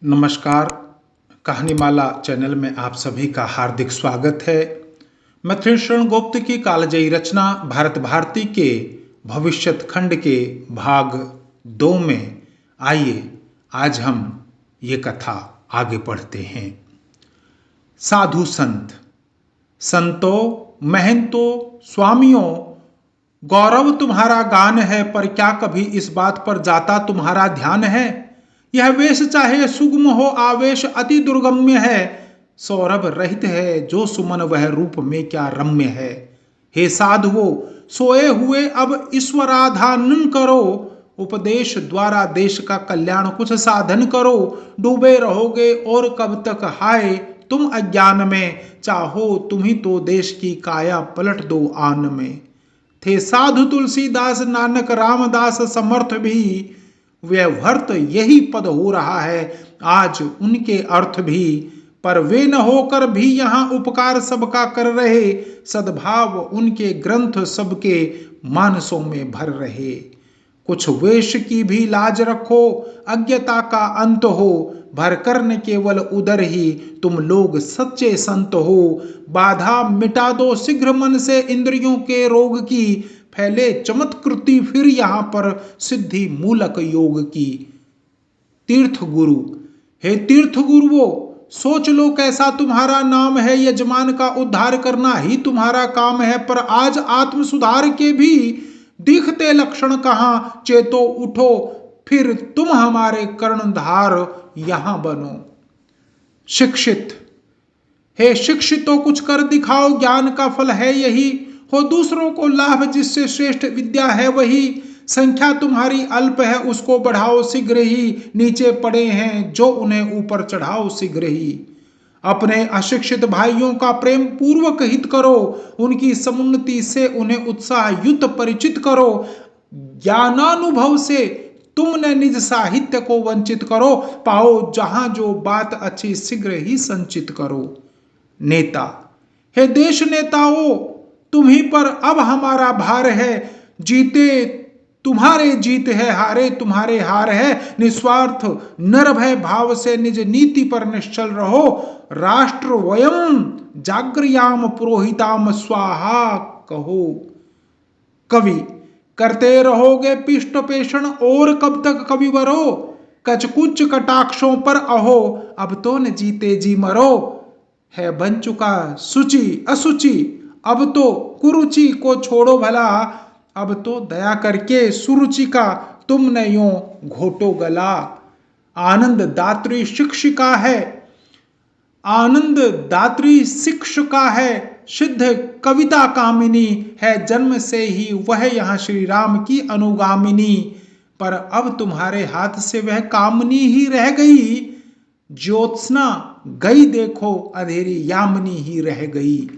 नमस्कार। कहानीमाला चैनल में आप सभी का हार्दिक स्वागत है। मिथिलेश शरण गुप्त की कालजयी रचना भारत भारती के भविष्यत खंड के भाग 2 में आइए आज हम ये कथा आगे पढ़ते हैं। साधु संत। संतों, महंतों, स्वामियों, गौरव तुम्हारा गान है, पर क्या कभी इस बात पर जाता तुम्हारा ध्यान है? यह वेश चाहे सुगम हो, आवेश अति दुर्गम्य है, सौरभ रहित है जो सुमन, वह रूप में क्या रम्य है। हे साधुओं, सोए हुए अब ईश्वराधान करो, उपदेश द्वारा देश का कल्याण कुछ साधन करो। डूबे रहोगे और कब तक हाय तुम अज्ञान में, चाहो तुम ही तो देश की काया पलट दो आन में। थे साधु तुलसीदास, नानक रामदास, समर्थ भी व्यवहर्त यही पद हो रहा है आज उनके अर्थ भी। पर वे न होकर भी यहाँ उपकार सबका कर रहे, सद्भाव उनके ग्रंथ सबके मानसों में भर रहे। कुछ वेश की भी लाज रखो, अज्ञता का अंत हो, भर करने केवल उधर ही तुम लोग सच्चे संत हो। बाधा मिटा दो शीघ्र मन से इंद्रियों के रोग की, फैले चमत्कृति फिर यहाँ पर सिद्धि मूलक योग की। तीर्थ गुरु। हे तीर्थ गुरुओं, सोच लो कैसा तुम्हारा नाम है, यजमान का उद्धार करना ही तुम्हारा काम है। पर आज आत्म सुधार के भी दिखते लक्षण कहाँ, चेतो उठो फिर तुम हमारे कर्णधार यहां बनो। शिक्षित। हे शिक्षितों, कुछ कर दिखाओ, ज्ञान का फल है यही, हो दूसरों को लाभ, जिससे श्रेष्ठ विद्या है वही। संख्या तुम्हारी अल्प है, उसको बढ़ाओ शीघ्र ही, नीचे पड़े हैं जो उन्हें ऊपर चढ़ाओ शीघ्र ही। अपने अशिक्षित भाइयों का प्रेम पूर्वक हित करो, उनकी समुन्नति से उन्हें उत्साह युक्त परिचित करो। ज्ञानानुभव से तुमने निज साहित्य को वंचित करो, पाओ जहां जो बात अच्छी शीघ्र ही संचित करो। नेता। हे देश नेताओं, तुम्ही पर अब हमारा भार है, जीते तुम्हारे जीत है, हारे तुम्हारे हार है। निस्वार्थ निर्भय भाव से निज नीति पर निश्चल रहो, राष्ट्र वयम जागृयाम पुरोहिताम स्वाहा कहो। कवि। करते रहोगे पिष्ट पेषण और कब तक कविवरो, कचकुच कटाक्षों पर अहो, अब तो न जीते जी मरो। है बन चुका सुचि असुचि, अब तो कुरुचि को छोड़ो भला, अब तो दया करके सुरुचि का तुम न यूं घोटो गला। आनंद दात्री शिक्षिका है, आनंद दात्री शिक्षिका है, सिद्ध कविता कामिनी है, जन्म से ही वह यहाँ श्री राम की अनुगामिनी। पर अब तुम्हारे हाथ से वह कामनी ही रह गई, ज्योत्सना गई देखो, अंधेरी यामिनी ही रह गई।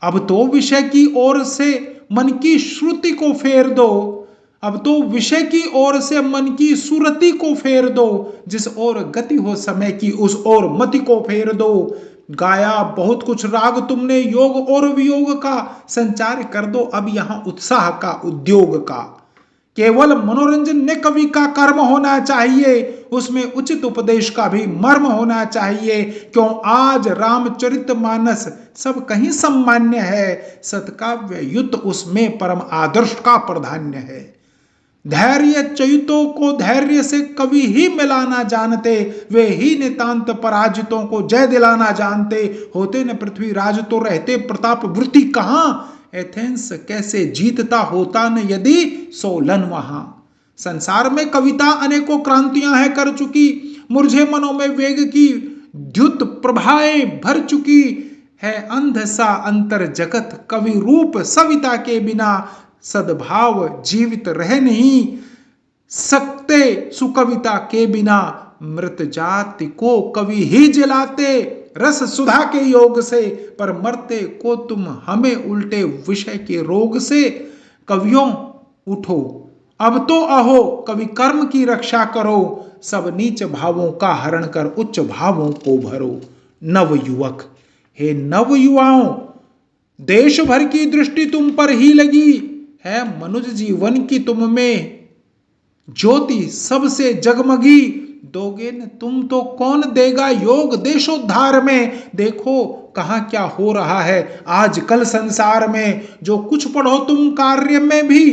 अब तो विषय की ओर से मन की श्रुति को फेर दो, अब तो विषय की ओर से मन की सुरति को फेर दो, जिस ओर गति हो समय की उस ओर मति को फेर दो। गाया बहुत कुछ राग तुमने योग और वियोग का, संचार कर दो अब यहां उत्साह का उद्योग का। केवल मनोरंजन ने कवि का कर्म होना चाहिए, उसमें उचित उपदेश का भी मर्म होना चाहिए। क्यों आज रामचरितमानस सब कहीं सम्मान्य है, सत्काव्य युक्त उसमें परम आदर्श का प्राधान्य है। धैर्य च्युतों को धैर्य से कवि ही मिलाना जानते, वे ही नितांत पराजितों को जय दिलाना जानते। होते न पृथ्वीराज तो रहते प्रताप वृत्ति कहां, एथेंस कैसे जीतता होता न यदि सोलन वहां। संसार में कविता अनेकों क्रांतियां है कर चुकी, मुरझे मनों में वेग की द्युत प्रभाएं भर चुकी है। अंध सा अंतर जगत कवि रूप सविता के बिना, सद्भाव जीवित रह नहीं सकते सुकविता के बिना। मृत जाति को कवि ही जिलाते रस सुधा के योग से, पर मरते को तुम हमें उल्टे विषय के रोग से। कवियों उठो अब तो अहो, कवि कर्म की रक्षा करो, सब नीच भावों का हरण कर उच्च भावों को भरो। नव युवक। हे नव युवाओं, देश भर की दृष्टि तुम पर ही लगी है, मनुज जीवन की तुम में ज्योति सबसे जगमगी। दोगे न तुम तो कौन देगा योग देशोद्धार में। देखो कहाँ क्या हो रहा है आजकल संसार में। जो कुछ पढ़ो तुम कार्य में भी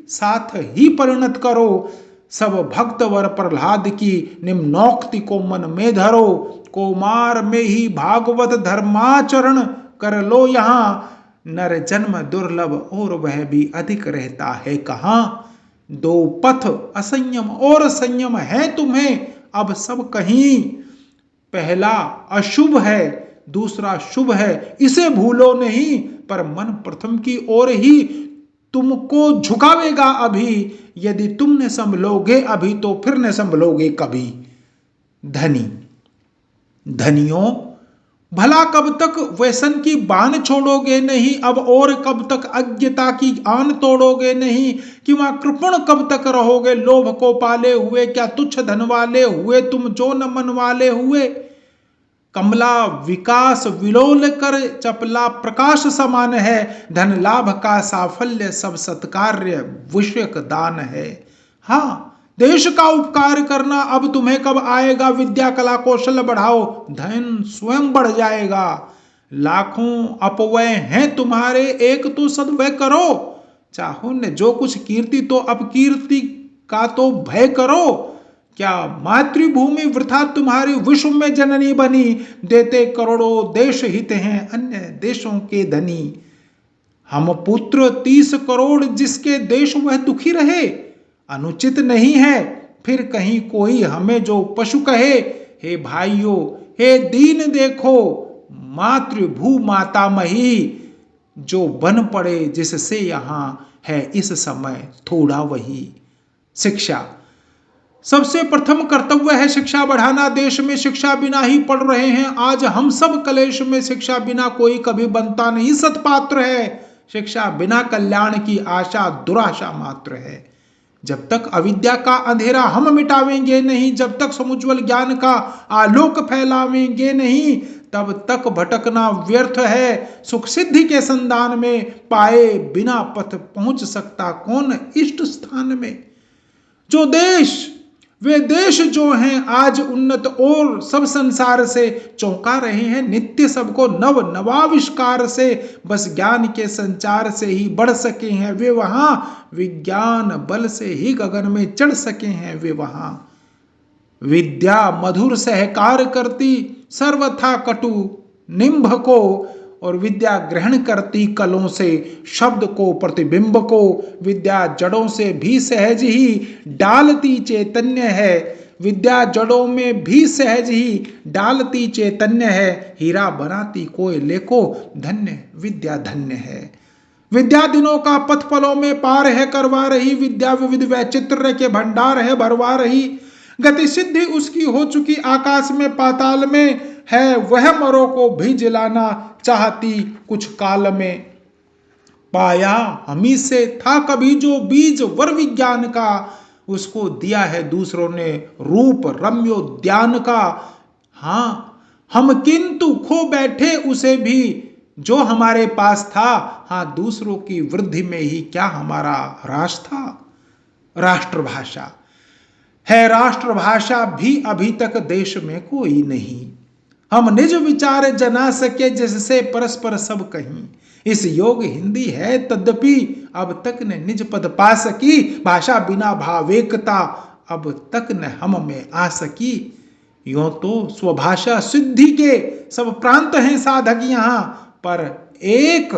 साथ ही परिणत करो। सब भक्त वर प्रहलाद की निम्नोक्ति को मन में धरो। कोमार में ही भागवत धर्माचरण कर लो यहाँ। नर जन्म दुर्लभ और वह भी अधिक रहता है कहाँ। दो पथ असंयम और संयम है तुम्हें अब सब कहीं। पहला अशुभ है दूसरा शुभ है इसे भूलो नहीं। पर मन प्रथम की ओर ही तुमको झुकावेगा अभी। यदि तुम न संभलोगे अभी तो फिर न संभलोगे कभी। धनी धनियों भला कब तक व्यसन की बान छोड़ोगे नहीं। अब और कब तक अज्ञता की आन तोड़ोगे नहीं। कि वहां कृपण कब तक रहोगे लोभ को पाले हुए। क्या तुच्छ धन वाले हुए तुम जो न मन वाले हुए। कमला विकास विलोल कर चपला प्रकाश समान है। धन लाभ का साफल्य सब सत्कार्य विषयक दान है। हाँ देश का उपकार करना अब तुम्हें कब आएगा। विद्या कला कौशल बढ़ाओ धन स्वयं बढ़ जाएगा। लाखों अपव्यय हैं तुम्हारे एक तो सद्व्यय करो। चाहो न जो कुछ कीर्ति तो अपकीर्ति का तो भय करो। क्या मातृभूमि वृथा तुम्हारी विश्व में जननी बनी। देते करोड़ों देश हित हैं अन्य देशों के धनी। हम पुत्र 30 करोड़ जिसके देश वह दुखी रहे। अनुचित नहीं है फिर कहीं कोई हमें जो पशु कहे। हे भाइयों हे दीन देखो मातृभू माता मही। जो बन पड़े जिससे यहां है इस समय थोड़ा वही। शिक्षा सबसे प्रथम कर्तव्य है शिक्षा बढ़ाना। देश में शिक्षा बिना ही पढ़ रहे हैं आज हम सब कलेश में। शिक्षा बिना कोई कभी बनता नहीं सत्पात्र है। शिक्षा बिना कल्याण की आशा दुराशा मात्र है। जब तक अविद्या का अंधेरा हम मिटावेंगे नहीं। जब तक समुज्वल ज्ञान का आलोक फैलावेंगे नहीं। तब तक भटकना व्यर्थ है। सुख सिद्धि के संधान में पाए बिना पथ पहुंच सकता कौन इष्ट स्थान में। जो देश वे देश जो हैं आज उन्नत और सब संसार से चौंका रहे हैं। नित्य सबको नव नवाविष्कार से बस ज्ञान के संचार से ही बढ़ सके हैं वे वहां। विज्ञान बल से ही गगन में चढ़ सके हैं वे वहां। विद्या मधुर सहकार करती सर्वथा कटु निंभ को। और विद्या ग्रहण करती कलों से शब्द को प्रतिबिंब को। विद्या जड़ों से भी सहज ही डालती चैतन्य है। विद्या जड़ों में भी सहज ही डालती चैतन्य है। हीरा बनाती कोयले को धन्य विद्या धन्य है। विद्या दिनों का पथ फलों में पार है करवा रही। विद्या विविध वैचित्र के भंडार है भरवा रही। गति सिद्धि उसकी हो चुकी आकाश में पाताल में है। वह मरो को भी जिलाना चाहती कुछ काल में। पाया हमी से था कभी जो बीज वर विज्ञान का। उसको दिया है दूसरों ने रूप रम्योद्यान का। हाँ हम किंतु खो बैठे उसे भी जो हमारे पास था। हाँ दूसरों की वृद्धि में ही क्या हमारा ह्रास था। राष्ट्रभाषा है राष्ट्रभाषा भी अभी तक देश में कोई नहीं। हम निज विचार जना सके जिससे परस्पर सब कहीं। इस योग हिंदी है तद्यपि अब तक न निज पद पा सकी। भाषा बिना भावेकता अब तक न हम में आ सकी। यूं तो स्वभाषा सिद्धि के सब प्रांत हैं साधक यहाँ। पर एक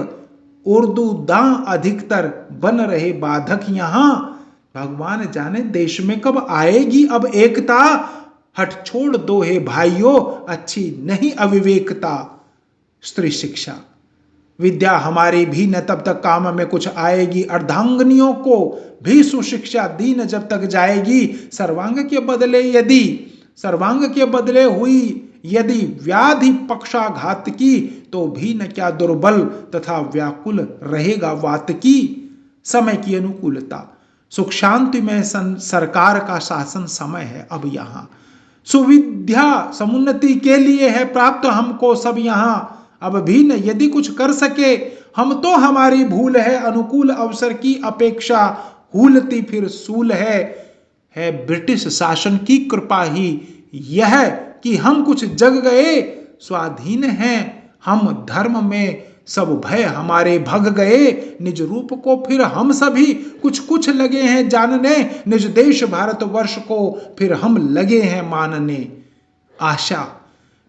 उर्दू दां अधिकतर बन रहे बाधक यहाँ। भगवान जाने देश में कब आएगी अब एकता। हट छोड़ दो हे भाइयों अच्छी नहीं अविवेकता। स्त्री शिक्षा विद्या हमारी भी न तब तक काम में कुछ आएगी। अर्धांगनियों को भी सुशिक्षा दी न जब तक जाएगी। सर्वांग के बदले हुई यदि व्याधि पक्षाघात की। तो भी न क्या दुर्बल तथा व्याकुल रहेगा वात की। समय की अनुकूलता सुख शांति में सरकार का शासन समय है अब यहाँ। सुविद्या समुन्नति के लिए है प्राप्त हमको सब यहाँ। अब भी न यदि कुछ कर सके हम तो हमारी भूल है। अनुकूल अवसर की अपेक्षा हूलती फिर सूल है। है ब्रिटिश शासन की कृपा ही यह कि हम कुछ जग गए, स्वाधीन हैं हम धर्म में, सब भय हमारे भग गए, निज रूप को फिर हम सभी कुछ कुछ लगे हैं जानने, निज देश भारतवर्ष को फिर हम लगे हैं मानने। आशा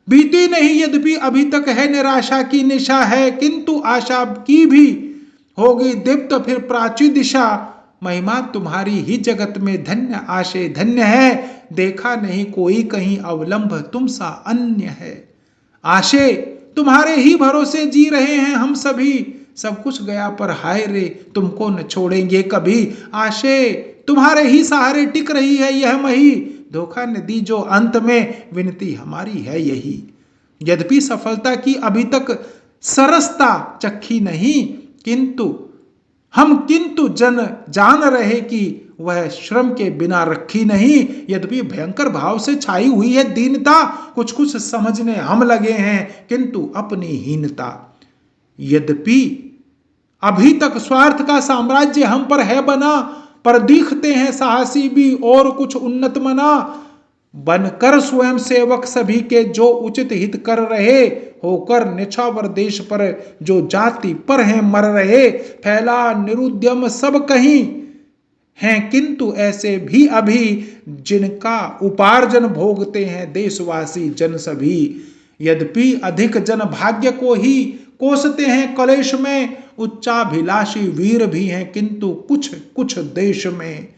बीती नहीं यद्यपि अभी तक है, निराशा की निशा है किंतु आशा की भी होगी दीप्त फिर प्राची दिशा। महिमा तुम्हारी ही जगत में धन्य आशे धन्य है, देखा नहीं कोई कहीं अवलंब तुम सा अन्य है। आशे तुम्हारे ही भरोसे जी रहे हैं हम सभी, सब कुछ गया पर हाय रे तुमको न छोड़ेंगे कभी। आशे तुम्हारे ही सहारे टिक रही है यह मही, धोखा न दी जो अंत में विनती हमारी है यही। यद्यपि सफलता की अभी तक सरसता चखी नहीं, किंतु जन जान रहे कि वह श्रम के बिना रखी नहीं। यद्यपि भयंकर भाव से छाई हुई है दीनता, कुछ कुछ समझने हम लगे हैं किंतु अपनी हीनता। यद्यपि अभी तक स्वार्थ का साम्राज्य हम पर है बना, पर दिखते हैं साहसी भी और कुछ उन्नत मना। बनकर स्वयं सेवक सभी के जो उचित हित कर रहे, होकर निछावर देश पर जो जाति पर हैं मर रहे। फैला निरुद्यम सब कहीं हैं किंतु ऐसे भी अभी, जिनका उपार्जन भोगते हैं देशवासी जन सभी। यद्यपि अधिक जन भाग्य को ही कोसते हैं कलेश में, उच्चाभिलाषी वीर भी हैं किंतु कुछ कुछ देश में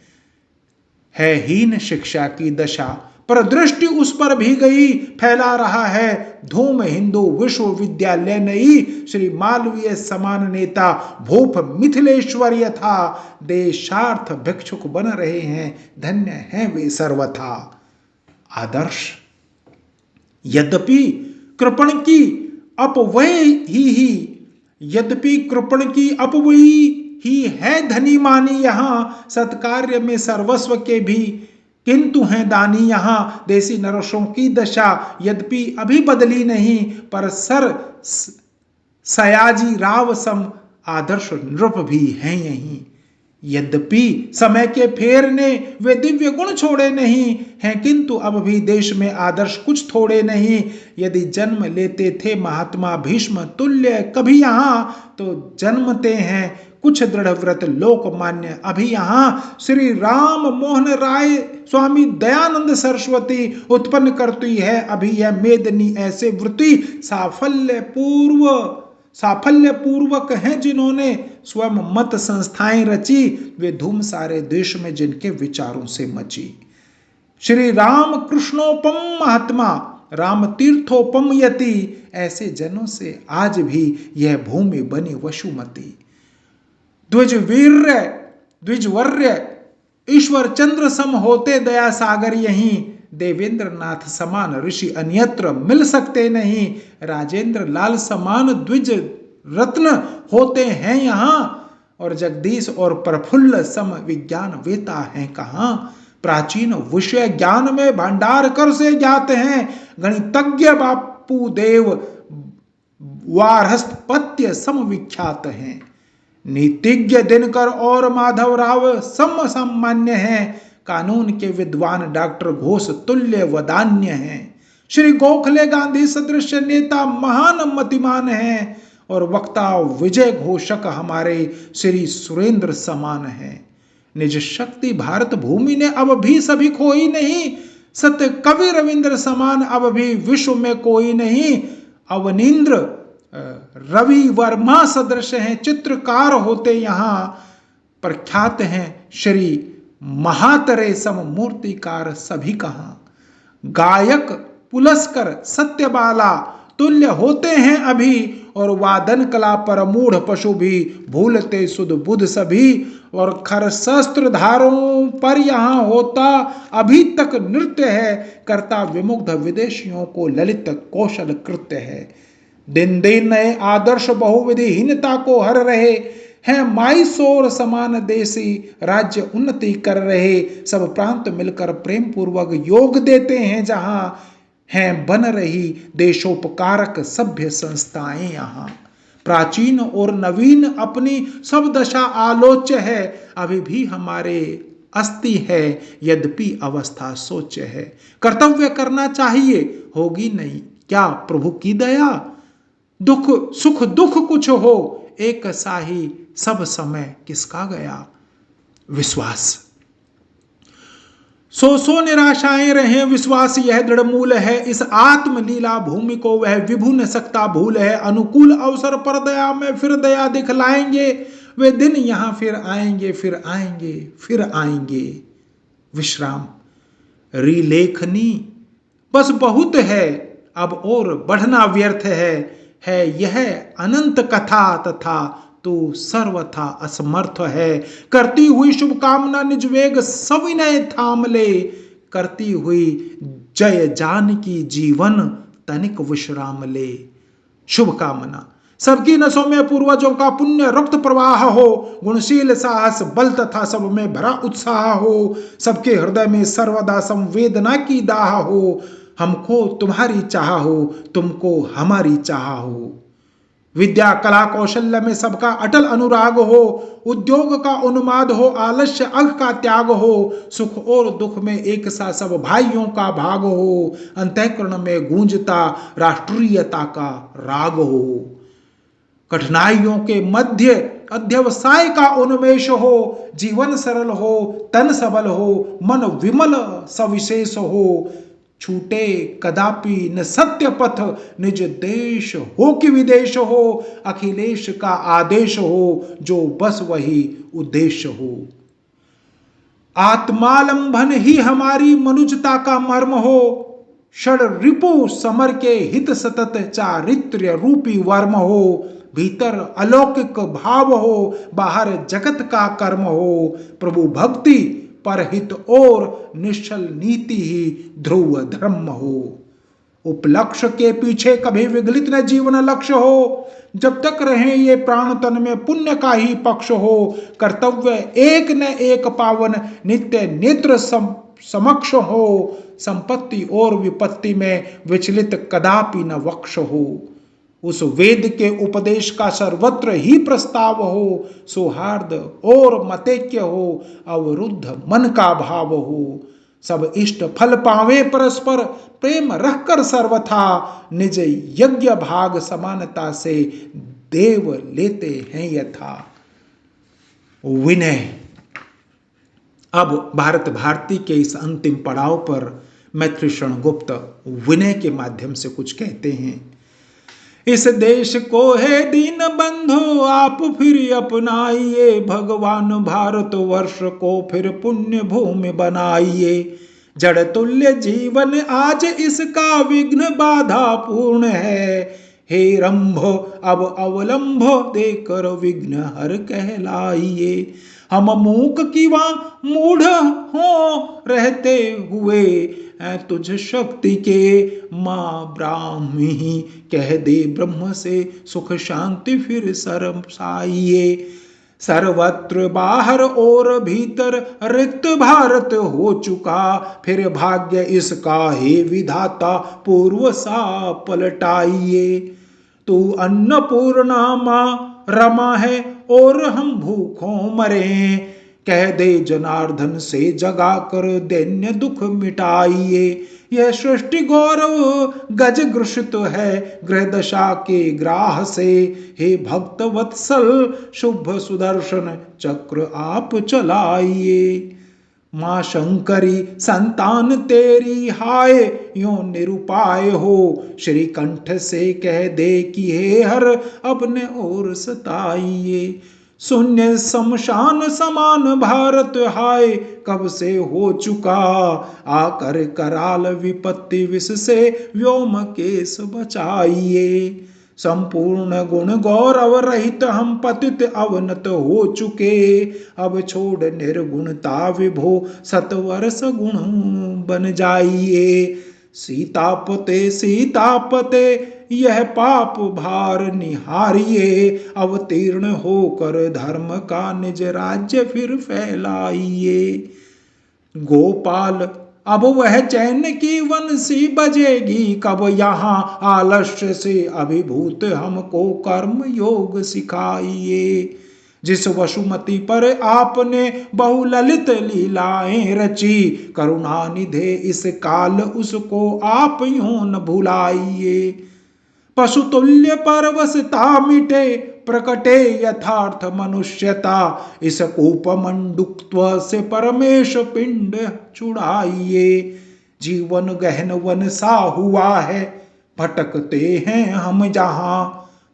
है हीन शिक्षा की दशा। पर दृष्टि उस पर भी गई, फैला रहा है धूम हिंदू विश्वविद्यालय नई। श्री मालवीय समान नेता भूप मिथिलेश्वर यथा, देशार्थ भिक्षुक बन रहे हैं धन्य हैं वे सर्वथा। आदर्श यद्यपि कृपण की अपव्ययी ही है धनी मानी यहाँ, सत्कार्य में सर्वस्व के भी किंतु हैं दानी यहाँ। देसी नरसों की दशा यद्यपि अभी बदली नहीं, पर सर सयाजी राव सम आदर्श नृप भी हैं यहीं। यद्यपि समय के फेर ने वे दिव्य गुण छोड़े नहीं हैं, किंतु अब भी देश में आदर्श कुछ थोड़े नहीं। यदि जन्म लेते थे महात्मा भीष्म तुल्य कभी यहाँ, तो जन्मते हैं कुछ दृढ़ व्रत लोकमान्य अभी यहाँ। श्री राम मोहन राय स्वामी दयानंद सरस्वती उत्पन्न करती है अभी यह मेदनी ऐसे वृत्ति। साफल्य पूर्वक हैं जिन्होंने स्वयं मत संस्थाएं रची, वे धूम सारे देश में जिनके विचारों से मची। श्री राम कृष्णोपम महात्मा राम तीर्थोपम यति, ऐसे जनों से आज भी यह भूमि बनी वसुमती। द्विजवर्य ईश्वर चंद्र सम होते दया सागर यहीं, देवेंद्र नाथ समान ऋषि अन्यत्र मिल सकते नहीं। राजेंद्र लाल समान द्विज रत्न होते हैं यहाँ, और जगदीश और प्रफुल्ल सम विज्ञान वेता हैं कहाँ। प्राचीन विषय ज्ञान में भंडार कर से ज्ञात हैं, गणितज्ञ बापू देव वारहस्पत्य सम विख्यात हैं। नीतिज्ञ दिनकर और माधव राव सम सामान्य हैं, कानून के विद्वान डॉक्टर घोष तुल्य वदान्य हैं। श्री गोखले गांधी सदृश नेता महान मतिमान हैं, और वक्ता विजय घोषक हमारे श्री सुरेंद्र समान हैं। निज शक्ति भारत भूमि ने अब भी सभी खोई नहीं, सत्य कवि रविंद्र समान अब भी विश्व में कोई नहीं। अवनींद्र रवि वर्मा सदृश हैं चित्रकार होते यहाँ, प्रख्यात हैं श्री महातरे सम मूर्तिकार सभी कहाँ। गायक पुलस्कर सत्यबाला तुल्य होते हैं अभी, और वादन कला पर मूढ़ पशु भी भूलते सुध बुध सभी। और खर शस्त्र धारों पर यहाँ होता अभी तक नृत्य है, करता विमुग्ध विदेशियों को ललित कौशल कृत्य है। दिन दिन नए आदर्श बहुविधिहीनता को हर रहे हैं, माइसोर समान देसी राज्य उन्नति कर रहे। सब प्रांत मिलकर प्रेम पूर्वक योग देते हैं जहां, हैं बन रही देशोपकारक सभ्य संस्थाएं यहाँ। प्राचीन और नवीन अपनी सब दशा आलोच्य है, अभी भी हमारे अस्ति है, यद्यपि अवस्था सोच है। कर्तव्य करना चाहिए, होगी नहीं क्या प्रभु की दया। दुख सुख दुख कुछ हो, एक साही सब समय किसका गया। विश्वास सो निराशाएं रहे, विश्वास यह दृढ़ मूल है। इस आत्मलीला भूमि को वह विभु न सकता भूल है। अनुकूल अवसर पर दया में फिर दया दिखलाएंगे, वे दिन यहां फिर आएंगे, फिर आएंगे, फिर आएंगे। विश्राम रिलेखनी बस बहुत है, अब और बढ़ना व्यर्थ है यह अनंत कथा, तथा तू सर्वथा असमर्थ है। करती हुई शुभकामना निज वेग सविनय थाम ले, करती हुई जय जान की जीवन तनिक विश्राम ले। शुभकामना सबकी नसों में पूर्वजों का पुण्य रक्त प्रवाह हो, गुणशील साहस बल तथा सब में भरा उत्साह हो। सबके हृदय में सर्वदा संवेदना की दाह हो, हमको तुम्हारी चाह हो, तुमको हमारी चाह हो। विद्या कला कौशल्य में सबका अटल अनुराग हो, उद्योग का उन्माद हो, आलस्य अंग का त्याग हो। सुख और दुख में एक सा सब भाइयों का भाग हो, अंतःकरण में गूंजता राष्ट्रीयता का राग हो। कठिनाइयों के मध्य अध्यवसाय का उन्मेष हो, जीवन सरल हो, तन सबल हो, मन विमल सविशेष हो। छूटे कदापि न सत्य पथ, निज देश हो कि विदेश हो। अखिलेश का आदेश हो, जो बस वही उद्देश्य हो। आत्मालंबन ही हमारी मनुजता का मर्म हो, षड रिपु समर के हित सतत चारित्र्य रूपी वर्म हो। भीतर अलौकिक भाव हो, बाहर जगत का कर्म हो। प्रभु भक्ति परहित और निश्चल नीति ही ध्रुव धर्म हो। उपलक्ष्य के पीछे कभी विगलित न जीवन लक्ष्य हो, जब तक रहे ये प्राण तन में पुण्य का ही पक्ष हो। कर्तव्य एक न एक पावन नित्य नेत्र समक्ष हो, संपत्ति और विपत्ति में विचलित कदापि न वक्ष हो। उस वेद के उपदेश का सर्वत्र ही प्रस्ताव हो, सौहार्द और मतैक्य हो, अवरुद्ध मन का भाव हो। सब इष्ट फल पावे परस्पर, प्रेम रखकर सर्वथा, निज यज्ञ भाग समानता से देव लेते हैं यथा। विनय। अब भारत भारती के इस अंतिम पड़ाव पर मैत्री शरण गुप्त विनय के माध्यम से कुछ कहते हैं। इस देश को है दीन बंधु आप फिर अपनाइए, भगवान भारत वर्ष को फिर पुण्य भूमि बनाइए। जड़ तुल्य जीवन आज इसका विघ्न बाधा पूर्ण है, हे रंभ अब अवलंभ देकर विघ्न हर कहलाइए। हम मूक किवा मूढ़ हो रहते हुए, तुझ शक्ति के माँ ब्राह्मी कह दे ब्रह्म से सुख शांति फिर सरसाइए। सर्वत्र बाहर और भीतर रिक्त भारत हो चुका, फिर भाग्य इसका हे विधाता पूर्व सा पलटाइए। तू अन्नपूर्णा माँ रमा है और हम भूखों मरे, कह दे जनार्दन से जगा कर दैन्य दुख मिटाइए। यह सृष्टि गौरव गज ग्रसित है ग्रह दशा के ग्राह से, हे भक्त वत्सल शुभ सुदर्शन चक्र आप चलाइए। माँ शंकरी संतान तेरी हाय यो निरुपाय हो, श्री कंठ से कह दे कि हे हर अपने ओर सताइए। शून्य शमशान समान भारत हाय कब से हो चुका, आकर कराल विपत्ति विष से व्योम केश बचाइए। संपूर्ण गुण गौरव रहित हम पतित अवनत हो चुके, अब छोड़ निर्गुणता विभो सतवर्ष गुण बन जाइए। सीतापते सीतापते यह पाप भार निहारिए, अवतीर्ण होकर धर्म का निज राज्य फिर फैलाइए। गोपाल अब वह चैन की वंशी बजेगी, कब यहाँ आलस्य से अभिभूत हमको कर्म योग सिखाइए। जिस वसुमती पर आपने बहुललित लीलाएं रची, करुणा निधे इस काल उसको आप यूं न भुलाइए। पशुतुल्य परवशता मिटे, प्रकटे यथार्थ मनुष्यता, इस कूप मंडुक्त्व से परमेश पिंड छुड़ाइए। जीवन गहन वन सा हुआ है, भटकते हैं हम जहां,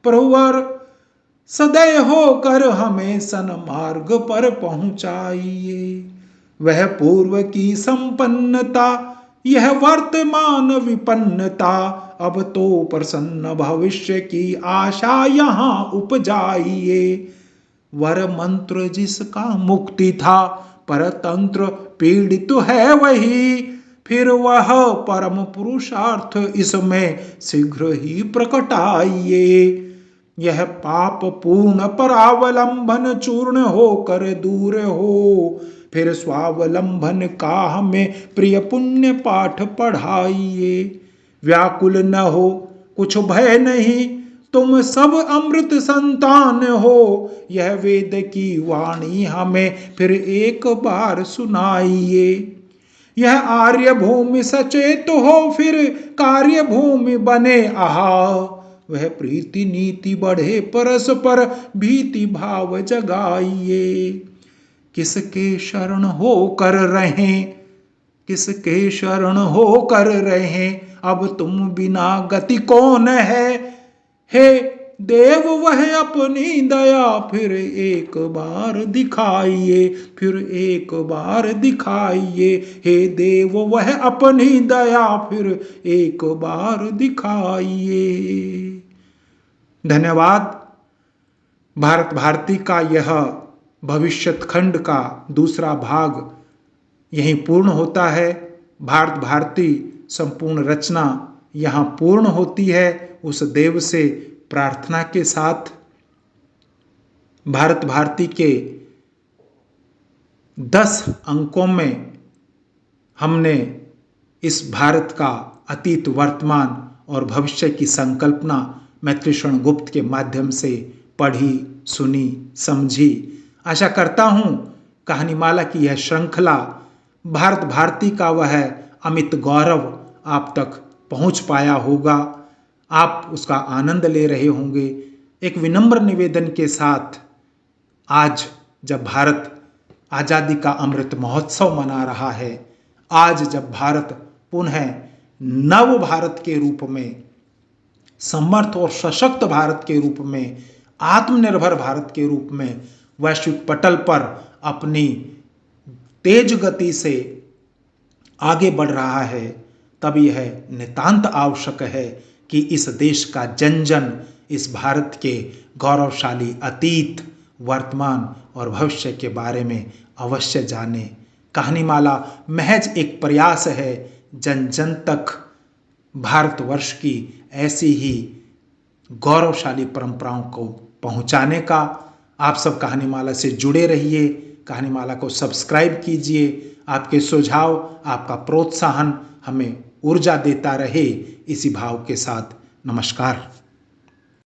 प्रवर सदैव होकर हमें सन्मार्ग पर पहुंचाइए। वह पूर्व की संपन्नता, यह वर्तमान विपन्नता, अब तो प्रसन्न भविष्य की आशा यहाँ उपजाइए। वर मंत्र जिसका मुक्ति था, परतंत्र पीड़ित है वही, फिर वह परम पुरुषार्थ इसमें शीघ्र ही प्रकटाइए। यह पाप पूर्ण परावलंबन चूर्ण होकर दूर हो, फिर स्वावलंबन का हमें प्रिय पुण्य पाठ पढ़ाइए। व्याकुल न हो कुछ भय नहीं, तुम सब अमृत संतान हो, यह वेद की वाणी हमें फिर एक बार सुनाइए। यह आर्य भूमि सचेत हो, फिर कार्य भूमि बने आहा, वह प्रीति नीति बढ़े परस्पर भीति भाव जगाइए। किसके शरण हो कर रहें, किसके शरण हो कर रहें, अब तुम बिना गति कौन है। हे देव वह अपनी दया फिर एक बार दिखाइए, फिर एक बार दिखाइए। हे देव वह अपनी दया फिर एक बार दिखाइए। धन्यवाद। भारत भारती का यह भविष्यत खंड का दूसरा भाग यहीं पूर्ण होता है। भारत भारती संपूर्ण रचना यहाँ पूर्ण होती है। उस देव से प्रार्थना के साथ भारत भारती के 10 अंकों में हमने इस भारत का अतीत, वर्तमान और भविष्य की संकल्पना मैत्रेयी गुप्त के माध्यम से पढ़ी, सुनी, समझी। आशा करता हूँ कहानीमाला की यह श्रृंखला, भारत भारती का वह अमित गौरव आप तक पहुँच पाया होगा, आप उसका आनंद ले रहे होंगे। एक विनम्र निवेदन के साथ, आज जब भारत आज़ादी का अमृत महोत्सव मना रहा है, आज जब भारत पुनः नव भारत के रूप में, समर्थ और सशक्त भारत के रूप में, आत्मनिर्भर भारत के रूप में वैश्विक पटल पर अपनी तेज गति से आगे बढ़ रहा है, तब यह नितांत आवश्यक है कि इस देश का जन जन इस भारत के गौरवशाली अतीत, वर्तमान और भविष्य के बारे में अवश्य जाने। कहानीमाला महज एक प्रयास है जन जन तक भारतवर्ष की ऐसी ही गौरवशाली परंपराओं को पहुंचाने का। आप सब कहानीमाला से जुड़े रहिए, कहानीमाला को सब्सक्राइब कीजिए। आपके सुझाव, आपका प्रोत्साहन हमें ऊर्जा देता रहे। इसी भाव के साथ नमस्कार।